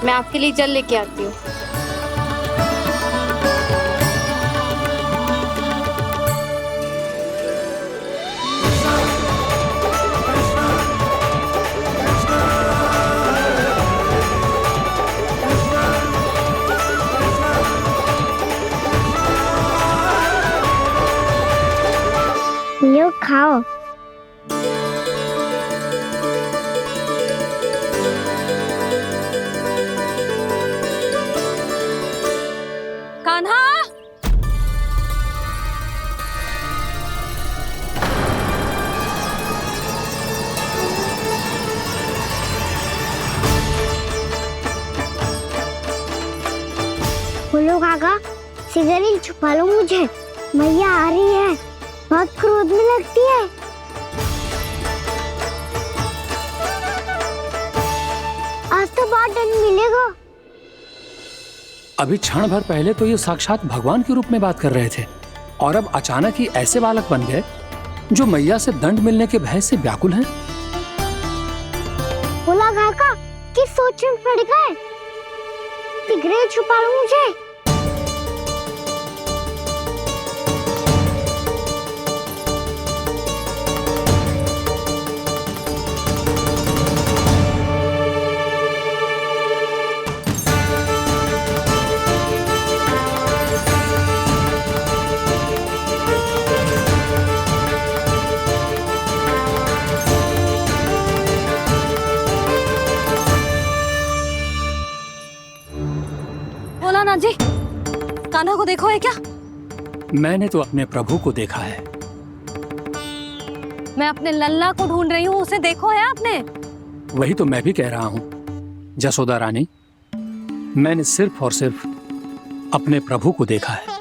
मैं आपके लिए जल लेके आती हूँ। लो खाओ। कान्हा, बोलो काका, सिगरेट छुपा लो मुझे, मैया आ रही है, बहुत क्रोध में लगती है। आज तो बहुत दंड मिलेगा। अभी क्षण भर पहले तो ये साक्षात भगवान के रूप में बात कर रहे थे और अब अचानक ही ऐसे बालक बन गए जो मैया से दंड मिलने के भय से व्याकुल हैं। बोला काका कि सोच में पड़ गए, सिगरेट छुपा लो मुझे। बोला ना जी, कान्हा को देखो है क्या? मैंने तो अपने प्रभु को देखा है। मैं अपने लल्ला को ढूंढ रही हूँ, उसे देखो है आपने? वही तो मैं भी कह रहा हूँ जसोदा रानी, मैंने सिर्फ और सिर्फ अपने प्रभु को देखा है।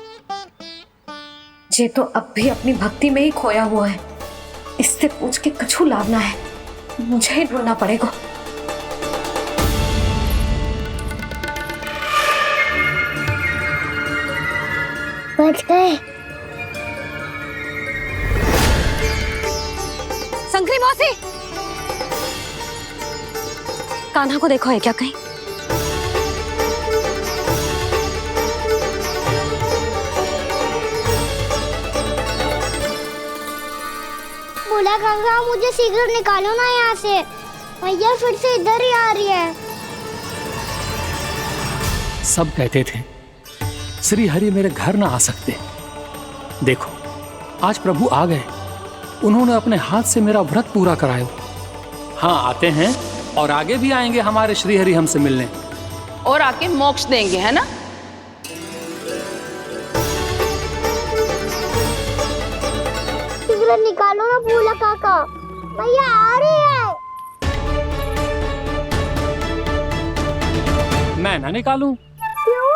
ये तो अब भी अपनी भक्ति में ही खोया हुआ है, इससे पूछ के कछु लाभ ना है, मुझे ही ढूंढना पड़ेगा। बच गए। संकरी मौसी, कान्हा को देखो है क्या कहीं? बोला काका मुझे सिगरेट निकालो ना यहाँ से, मैया फिर से इधर ही आ रही है। सब कहते थे श्री हरि मेरे घर ना आ सकते। देखो आज प्रभु आ गए, उन्होंने अपने हाथ से मेरा व्रत पूरा कराया। हाँ आते हैं और आगे भी आएंगे हमारे श्री हरि हमसे मिलने और आके मोक्ष देंगे, है ना? सिगरेट निकालो ना बोला काका, मैया आ रही है। मैं ना निकालूं? क्यों?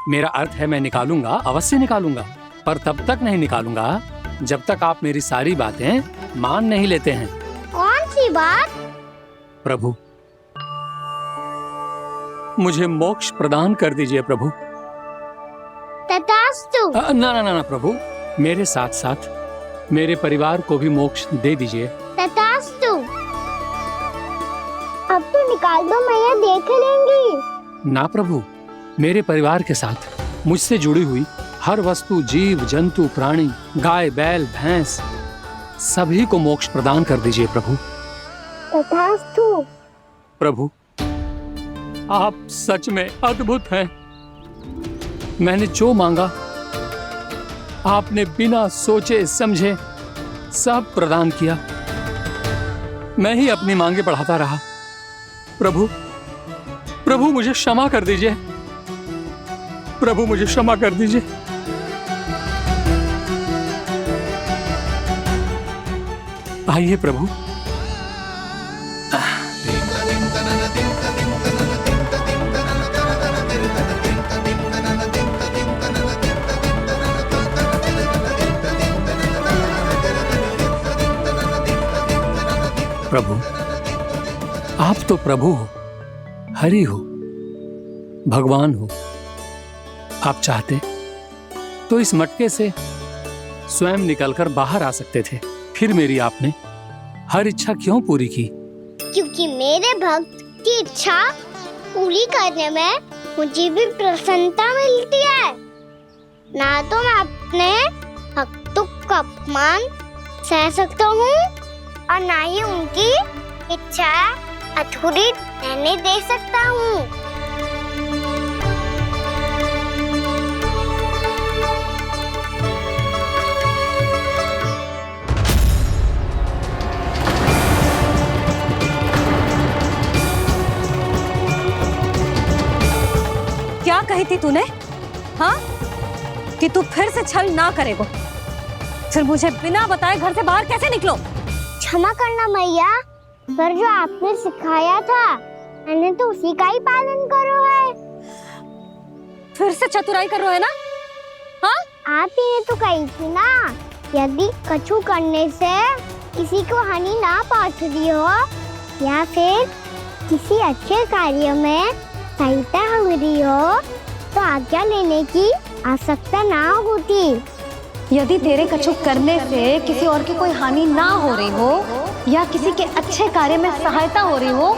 मेरा अर्थ है मैं निकालूंगा, अवश्य निकालूंगा, पर तब तक नहीं निकालूंगा जब तक आप मेरी सारी बातें मान नहीं लेते हैं। कौन सी बात? प्रभु मुझे मोक्ष प्रदान कर दीजिए प्रभु। तथास्तु। ना ना ना ना प्रभु, मेरे साथ साथ मेरे परिवार को भी मोक्ष दे दीजिए। तथास्तु। अब तो निकाल दो, मैया देख लेंगी। ना प्रभु, मेरे परिवार के साथ मुझसे जुड़ी हुई हर वस्तु, जीव जंतु, प्राणी, गाय बैल भैंस, सभी को मोक्ष प्रदान कर दीजिए प्रभु। तथास्तु। प्रभु आप सच में अद्भुत हैं। मैंने जो मांगा आपने बिना सोचे समझे सब प्रदान किया। मैं ही अपनी मांगे बढ़ाता रहा। प्रभु प्रभु मुझे क्षमा कर दीजिए, प्रभु मुझे क्षमा कर दीजिए। आइए प्रभु। प्रभु आप तो प्रभु हो, हरि हो, भगवान हो। आप चाहते तो इस मटके से स्वयं निकलकर बाहर आ सकते थे, फिर मेरी आपने हर इच्छा क्यों पूरी की? क्योंकि मेरे भक्त की इच्छा पूरी करने में मुझे भी प्रसन्नता मिलती है। ना तो मैं अपने हक का अपमान सह सकता हूँ और ना ही उनकी इच्छा अधूरी रहने दे सकता हूँ। क्या कही थी तूने? हाँ, कि तू फिर से छल ना करेगा। फिर मुझे बिना बताए घर से बाहर कैसे निकलो? क्षमा करना मैया, पर जो आपने सिखाया था मैंने तो उसी का ही पालन करो है। फिर से चतुराई कर रहे हो है ना? हाँ, आप ही ने तो कही थी ना, यदि कछु करने से किसी को हानि ना पहुंच रही हो या फिर किसी अच्छे कार्य में सहायता हो रही हो तो आज्ञा लेने की आवश्यकता ना होती। यदि तेरे कछु करने से किसी और की कोई हानि ना हो रही हो या किसी के अच्छे कार्य में सहायता हो रही हो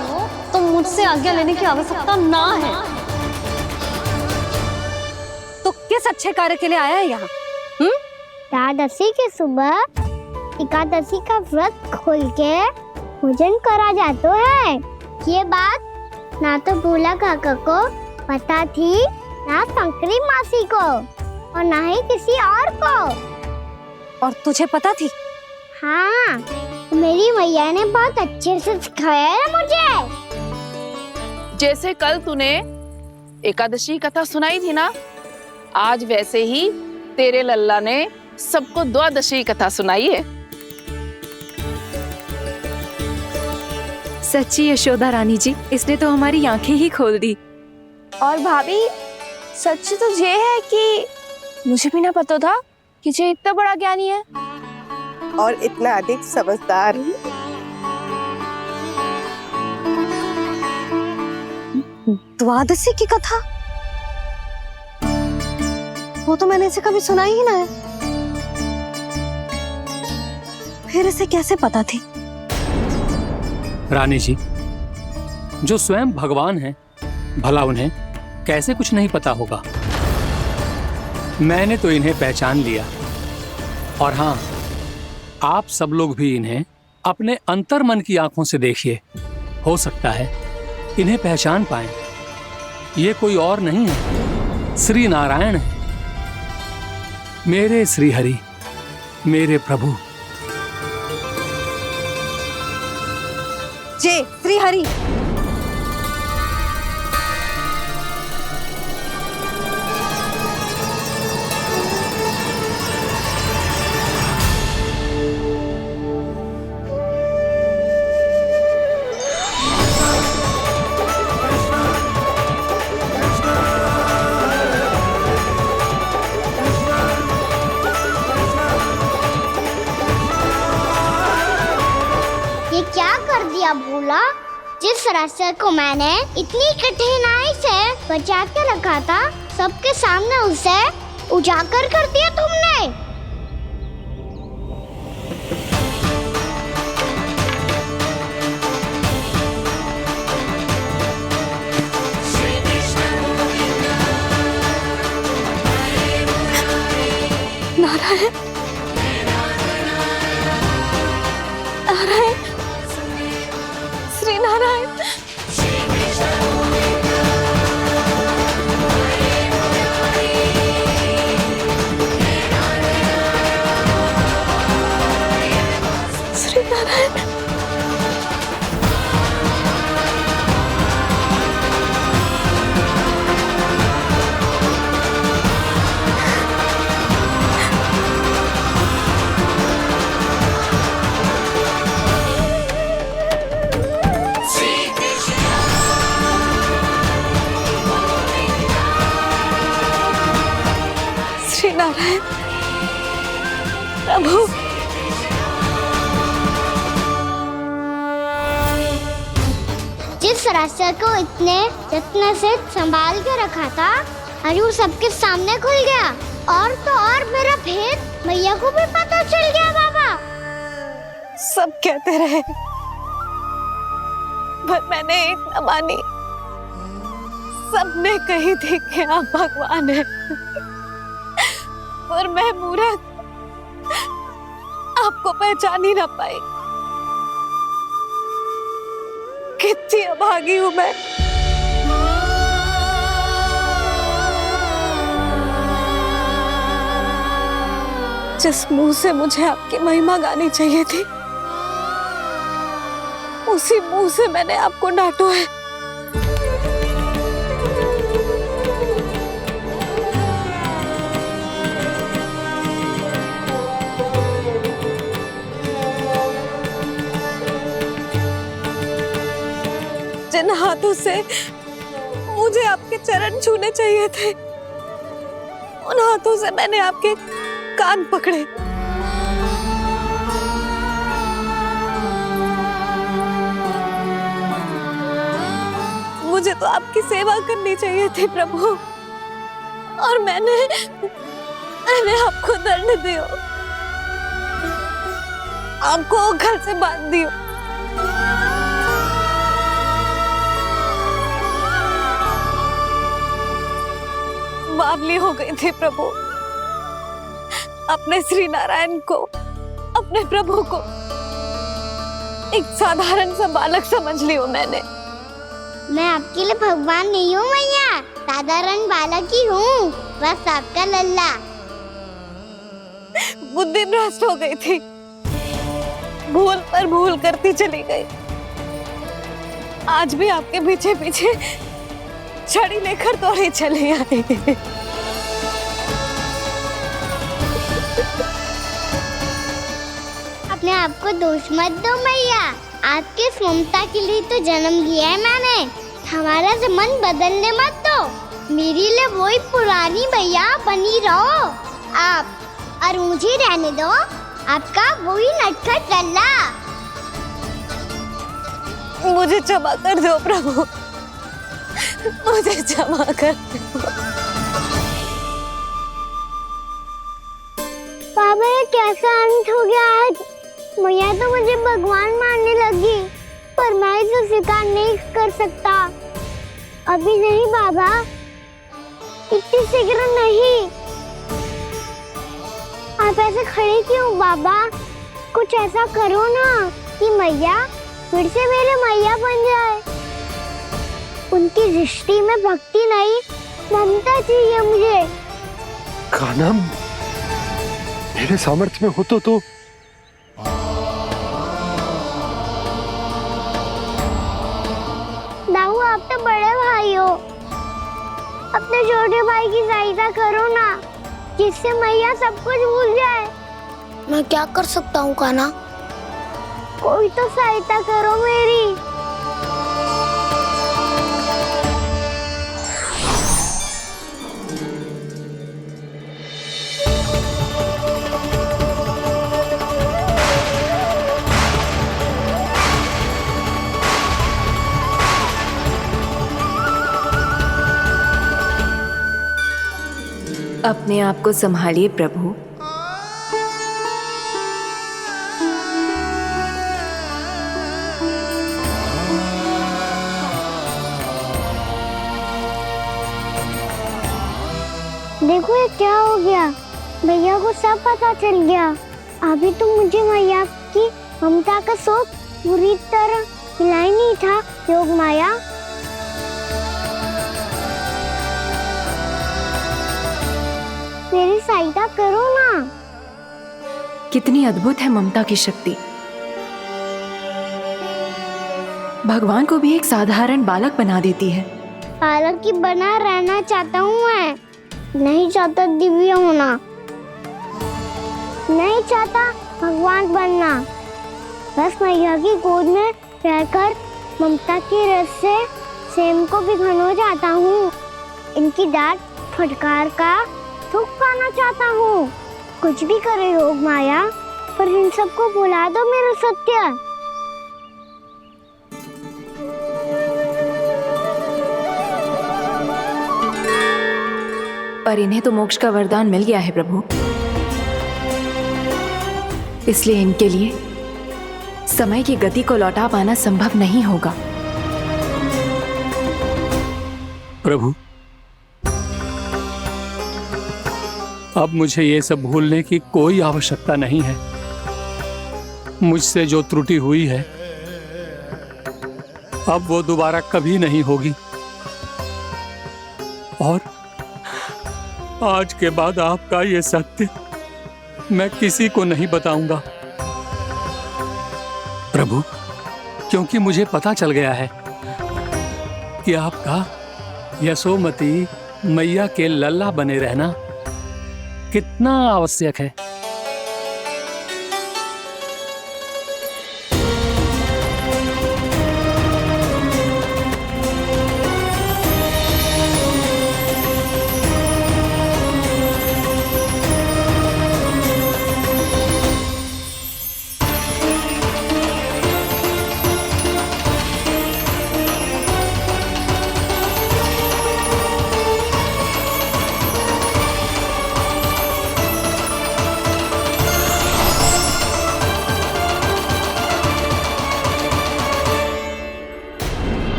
तो मुझसे आज्ञा लेने की आवश्यकता ना है। तो किस अच्छे कार्य के लिए आया है यहाँ? द्वादशी के सुबह एकादशी का व्रत खोल के भोजन करा जाता है। ये बात ना तो भोला काका को पता थी, ना शंकरी मासी को और ना ही किसी और को। और तुझे पता थी? हाँ, मेरी मैया ने बहुत अच्छे से सिखाया है मुझे। जैसे कल तूने एकादशी कथा सुनाई थी ना, आज वैसे ही तेरे लल्ला ने सबको द्वादशी कथा सुनाई है। सच्ची यशोदा रानी जी, इसने तो हमारी आंखें ही खोल दी। और भाभी, सच तो ये है कि मुझे भी ना पता था कि ये इतना बड़ा ज्ञानी है और इतना अधिक समझदार। द्वादशी की कथा? वो तो मैंने इसे कभी सुना ही ना है। फिर इसे कैसे पता थी? रानी जी, जो स्वयं भगवान हैं, भला उन्हें कैसे कुछ नहीं पता होगा। मैंने तो इन्हें पहचान लिया। और हाँ, आप सब लोग भी इन्हें अपने अंतर्मन की आंखों से देखिए, हो सकता है इन्हें पहचान पाएं। ये कोई और नहीं है, श्री नारायण है, मेरे श्री हरि, मेरे प्रभु। जय श्री हरि। ये क्या कर दिया भोला? जिस रास्ते को मैंने इतनी कठिनाई से बचा के रखा था, सबके सामने उसे उजागर कर दिया तुमने। नारायण, नारायण, श्री नारायण। श्री नारायण। श्री नारायण प्रभु। जिस रास्ते को इतने यत्न से संभाल के रखा था, आज वो सबके सामने खुल गया। और तो और मेरा भेद मैया को भी पता चल गया। बाबा, सब कहते रहे पर मैंने एक न मानी। सबने कही थी कि आप भगवान हैं, पर मैं मूरत आपको पहचान ही ना पाई। कितनी अभागी हूं मैं। जिस मुंह से मुझे आपकी महिमा गानी चाहिए थी, उसी मुंह से मैंने आपको डांटा है। जिन हाथों से मुझे आपके चरण छूने चाहिए थे, उन हाथों से मैंने आपके कान पकड़े। मुझे तो आपकी सेवा करनी चाहिए थी प्रभु, और मैंने आपको दंड दियो, आपको घर से बांध दियो। बावली हो गई थी प्रभु। अपने श्री नारायण को, अपने प्रभु को एक साधारण सा बालक समझ लियो मैंने। मैं आपके लिए भगवान नहीं हूँ मैया, साधारण बालक ही हूँ, बस आपका लल्ला। बुद्धि भ्रष्ट हो गई थी, भूल पर भूल करती चली गई। आज भी आपके पीछे पीछे छड़ी लेकर दौड़े चले आए। अपने आप को दोष मत दो मैया, आपके इस ममता के लिए तो जन्म लिया है मैंने। हमारा मन बदलने मत दो, मेरे लिए वही पुरानी भैया बनी रहो आप, और मुझे रहने दो आपका वही नटखट लल्ला। मुझे क्षमा कर दो प्रभु, मुझे क्षमा कर दो। बाबा ये कैसा अंत हो गया आज? मैया तो मुझे भगवान मानने लगी, पर मैं इसे स्वीकार नहीं कर सकता। अभी नहीं बाबा, इतनी शीघ्र नहीं। आप ऐसे खड़े क्यों बाबा? कुछ ऐसा करो ना कि मैया फिर से मेरे मैया बन जाए। उनकी दृष्टि में भक्ति नहीं, ममता चाहिए मुझे। कान्हा, मेरे सामर्थ्य में हो तो दाऊ, आप तो बड़े भाई हो, अपने छोटे भाई की सहायता करो ना, जिससे मैया सब कुछ भूल जाए। मैं क्या कर सकता हूँ कान्हा? कोई तो सहायता करो मेरी। अपने आप को संभालिए प्रभु। देखो ये क्या हो गया, भैया को सब पता चल गया। अभी तो मुझे मैया की ममता का शौक पूरी तरह मिला ही नहीं था। योग माया, मेरी सहायता करो ना। कितनी अद्भुत है ममता की शक्ति। भगवान को भी एक साधारण बालक बना देती है। बालक की बना रहना चाहता हूँ मैं, नहीं चाहता दिव्य होना, नहीं चाहता भगवान बनना। बस मैया की गोद में रहकर ममता की रस से सेम को भी घनो चाहता हूँ। इनकी डांट फटकार का सुख पाना चाहता हूँ। कुछ भी करे योग माया, पर इन सबको भुला दो मेरा सत्य। पर इन्हें तो मोक्ष का वरदान मिल गया है प्रभु, इसलिए इनके लिए समय की गति को लौटा पाना संभव नहीं होगा। प्रभु, अब मुझे ये सब भूलने की कोई आवश्यकता नहीं है। मुझसे जो त्रुटि हुई है अब वो दोबारा कभी नहीं होगी, और आज के बाद आपका ये सत्य मैं किसी को नहीं बताऊंगा प्रभु, क्योंकि मुझे पता चल गया है कि आपका यशोमती मैया के लल्ला बने रहना कितना आवश्यक है।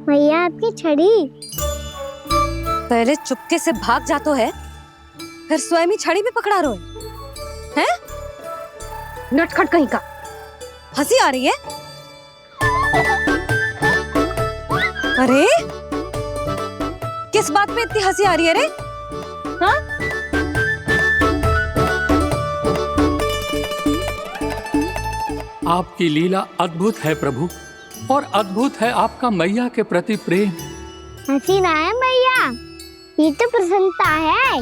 मैया आपकी छड़ी। पहले चुपके से भाग जातो है, फिर स्वयं ही छड़ी भी पकड़ा रोए हैं? नटखट कहीं का। हंसी आ रही है? अरे किस बात पे इतनी हंसी आ रही है रे? हाँ? आपकी लीला अद्भुत है प्रभु, और अद्भुत है आपका मैया के प्रति प्रेम। हंसी ना है मैया, ये तो प्रसन्नता है,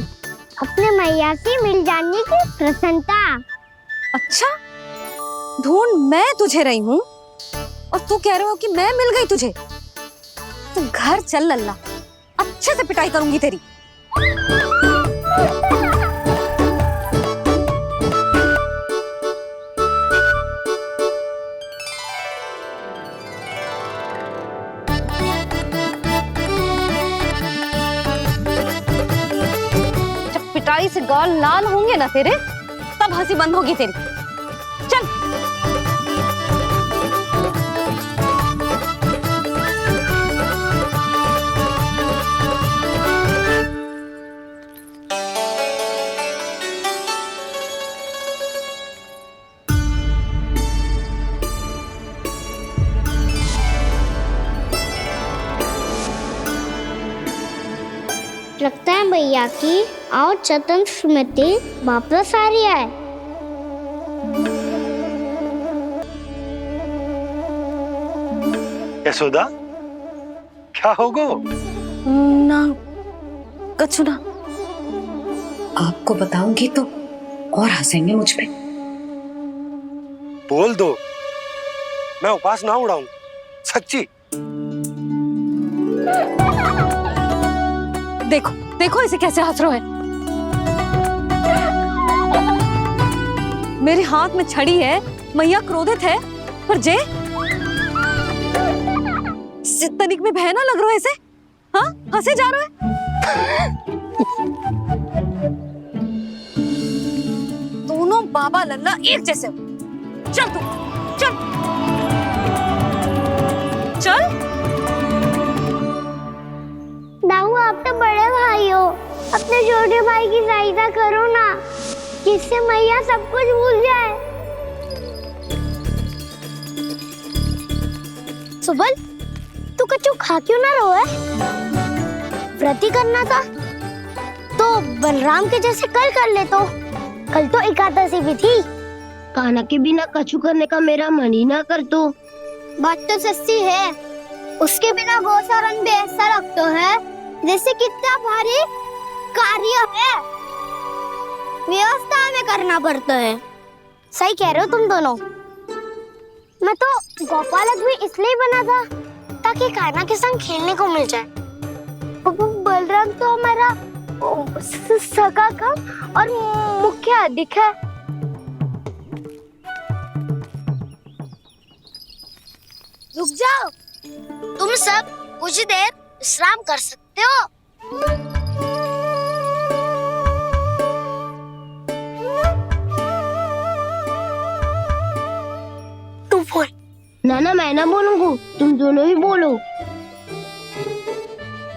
अपने मैया से मिल जाने की प्रसन्नता। अच्छा, ढूंढ मैं तुझे रही हूँ और तू कह रहे हो कि मैं मिल गई तुझे? तू घर चल लल्ला, अच्छे से पिटाई करूंगी तेरी। जब पिटाई से गाल लाल होंगे ना तेरे, तब हंसी बंद होगी तेरी। चल। लगता है भैया की और चतन स्मृति वापस आ रही है। यशोदा, क्या होगो? ना कछु ना। आपको बताऊंगी तो और हंसेंगे मुझ पे। बोल दो, मैं उपवास ना उड़ाऊं, सच्ची। देखो देखो इसे कैसे हंस रहा है। मेरे हाथ में छड़ी है, मैया क्रोधित है, पर जे तनिक में भय ना लग रहा है इसे? हाँ, हंसे जा रहा है। दोनों बाबा लल्ला एक जैसे हो। चल तू, चल चल। दाऊ, आप तो बड़े भाई हो, अपने छोटे भाई की सहायता करो ना, जिससे मैया सब कुछ भूल जाए। सुबल, तू कच्चू खा क्यों ना रो है? व्रत ही करना था तो बलराम के जैसे कल कर ले। तो कल तो एकादशी भी थी। कान्हा के बिना कछु करने का मेरा मन ही ना कर। तो बात तो सच्ची है, उसके बिना गोचारण भी ऐसा लगता है जैसे कितना भारी कार्य है, व्यवस्था में करना पड़ता है। सही कह रहे हो तुम दोनों। मैं तो गोपालक भी इसलिए बना था ताकि कान्हा के संग खेलने को मिल जाए। बलराम तो हमारा सगा कम और मुख्य अधिक है। रुक जाओ, तुम सब कुछ देर विश्राम कर सकते हो। तू बोल। नाना मैं ना बोलूंगा, तुम दोनों ही बोलो।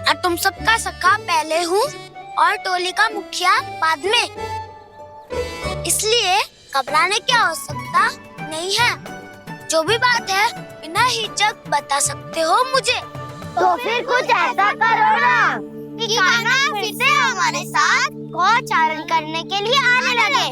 और तुम सबका सखा पहले हूँ और टोली का मुखिया बाद में, इसलिए घबराने की आवश्यकता नहीं है। जो भी बात है बिना हिचक बता सकते हो मुझे। तो फिर कुछ ऐसा करो ना कि कान्हा फिर से हमारे साथ गोचारण करने के लिए आने लगे।